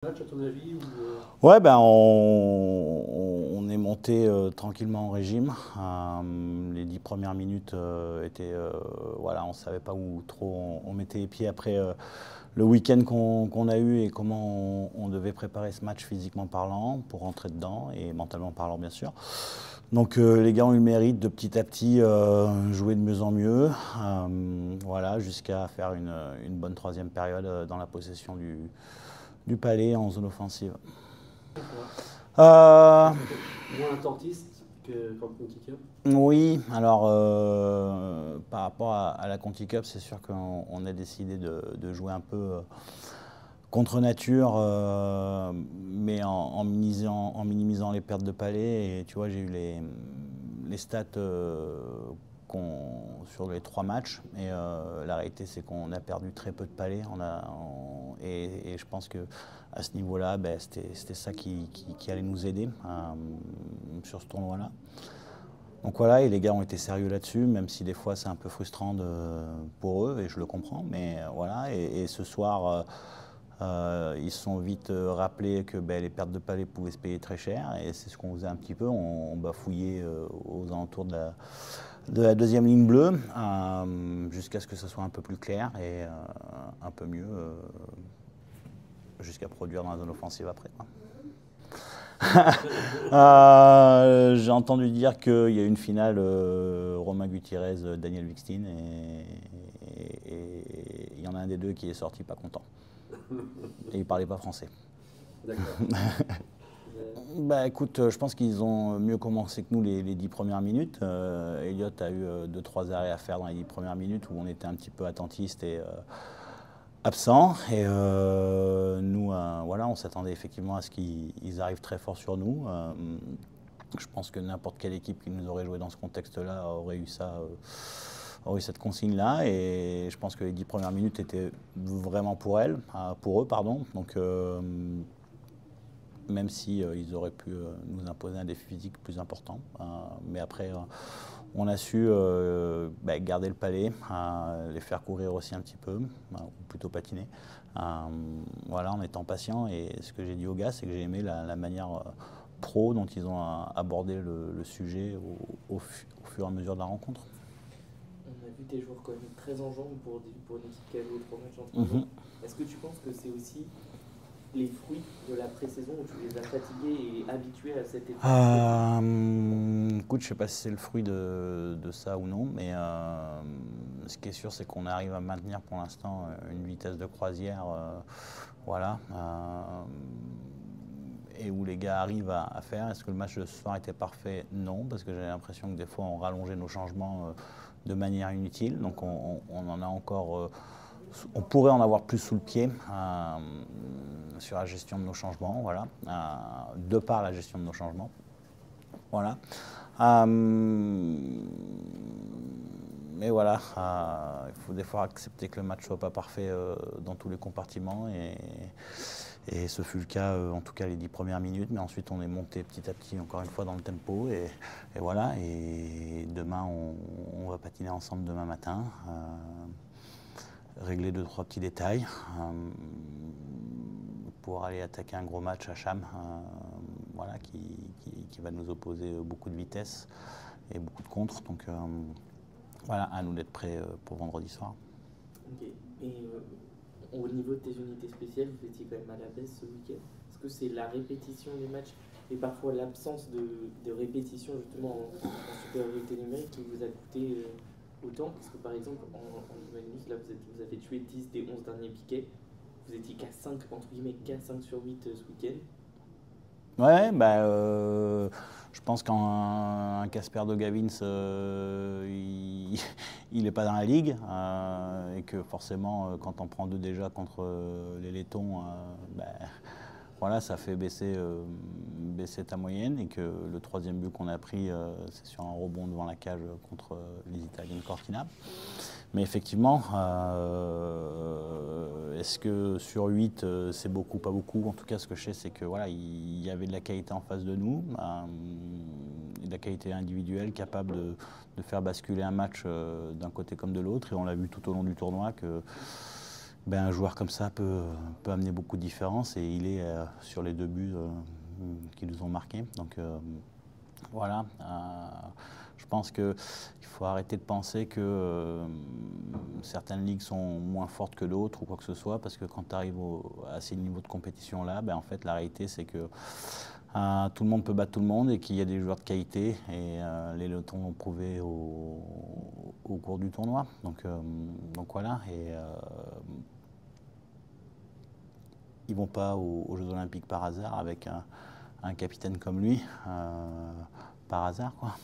Match à ton avis Ouais, ben on est monté tranquillement en régime. Les 10 premières minutes étaient, voilà, on ne savait pas où trop on mettait les pieds après le week-end qu'on a eu et comment on devait préparer ce match physiquement parlant pour rentrer dedans et mentalement parlant bien sûr. Donc les gars ont eu le mérite de petit à petit jouer de mieux en mieux, voilà, jusqu'à faire une bonne troisième période dans la possession du palais en zone offensive. Pourquoi Euh, Moins attentiste qu'en Conti Cup. oui, alors par rapport à la Conti Cup, c'est sûr qu'on a décidé de jouer un peu contre nature, mais en minimisant les pertes de palais. Et tu vois, j'ai eu les stats sur les 3 matchs. Et la réalité, c'est qu'on a perdu très peu de palais. Et je pense que à ce niveau-là, ben, c'était ça qui allait nous aider sur ce tournoi-là. Donc voilà, et les gars ont été sérieux là-dessus, même si des fois c'est un peu frustrant pour eux, et je le comprends. Mais voilà, et ce soir, ils se sont vite rappelés que ben, les pertes de palais pouvaient se payer très cher, et c'est ce qu'on faisait un petit peu. On bafouillait aux alentours de la deuxième ligne bleue, jusqu'à ce que ce soit un peu plus clair et un peu mieux, jusqu'à produire dans la zone offensive après, quoi. J'ai entendu dire qu'il y a une finale Romain Gutierrez, Daniel Wikstein, et il y en a un des deux qui est sorti pas content. Et il parlait pas français. D'accord. Bah écoute, je pense qu'ils ont mieux commencé que nous les 10 premières minutes. Elliot a eu 2-3 arrêts à faire dans les 10 premières minutes où on était un petit peu attentiste et absent. Et nous, voilà, on s'attendait effectivement à ce qu'ils arrivent très fort sur nous. Je pense que n'importe quelle équipe qui nous aurait joué dans ce contexte-là aurait eu ça, aurait eu cette consigne-là. Et je pense que les 10 premières minutes étaient vraiment pour eux, pardon. Donc même si ils auraient pu nous imposer un défi physique plus important. Mais après, on a su garder le palais, les faire courir aussi un petit peu, ou plutôt patiner. Voilà, en étant patient. Et ce que j'ai dit aux gars, c'est que j'ai aimé la manière pro dont ils ont abordé le sujet au fur et à mesure de la rencontre. On a vu tes joueurs quand même très en jambes pour une équipe qui a joué 3 matchs en 3 jours. Est-ce que tu penses que c'est aussi les fruits de la pré-saison où tu les as fatigués et habitués à cette étape? Écoute, je ne sais pas si c'est le fruit de ça ou non, mais ce qui est sûr, c'est qu'on arrive à maintenir pour l'instant une vitesse de croisière, voilà, et où les gars arrivent à faire. Est-ce que le match de ce soir était parfait? Non, parce que j'ai l'impression que des fois on rallongeait nos changements de manière inutile, donc on en a encore. On pourrait en avoir plus sous le pied sur la gestion de nos changements, voilà, de par la gestion de nos changements. Voilà. Mais voilà, il faut des fois accepter que le match ne soit pas parfait dans tous les compartiments. Et ce fut le cas, en tout cas les 10 premières minutes. Mais ensuite, on est monté petit à petit, encore une fois, dans le tempo. Et voilà. Et demain, on va patiner ensemble demain matin. Régler 2-3 petits détails pour aller attaquer un gros match à Cham, voilà, qui va nous opposer beaucoup de vitesse et beaucoup de contre. Donc voilà, à nous d'être prêts pour vendredi soir. Ok. Et au niveau de tes unités spéciales, vous étiez quand même à la baisse ce week-end. Est-ce que c'est la répétition des matchs et parfois l'absence de répétition justement en supériorité numérique qui vous a coûté autant? Parce que par exemple, en Humanus, là vous avez tué 10 des 11 derniers piquets. Vous étiez qu'à 5, entre guillemets, qu'à 5 sur 8 ce week-end. Ouais, bah, je pense qu'un Casper de Gavins, il n'est pas dans la ligue. Et que forcément, quand on prend 2 déjà contre les Lettons, bah, voilà, ça fait baisser ta moyenne. Et que le 3e but qu'on a pris, c'est sur un rebond devant la cage contre les Italiens de Cortina. Mais effectivement, est-ce que sur 8, c'est beaucoup, pas beaucoup? En tout cas, ce que je sais, c'est que voilà, il y avait de la qualité en face de nous, de la qualité individuelle capable de faire basculer un match d'un côté comme de l'autre. Et on l'a vu tout au long du tournoi ben, un joueur comme ça peut amener beaucoup de différence et il est sur les 2 buts qui nous ont marqués. Donc voilà, je pense qu'il faut arrêter de penser que certaines ligues sont moins fortes que d'autres ou quoi que ce soit, parce que quand tu arrives à ces niveaux de compétition-là, ben, en fait la réalité c'est que tout le monde peut battre tout le monde et qu'il y a des joueurs de qualité et les Letons l'ont prouvé au cours du tournoi. Donc voilà, et ils ne vont pas aux Jeux Olympiques par hasard avec un capitaine comme lui, par hasard, quoi.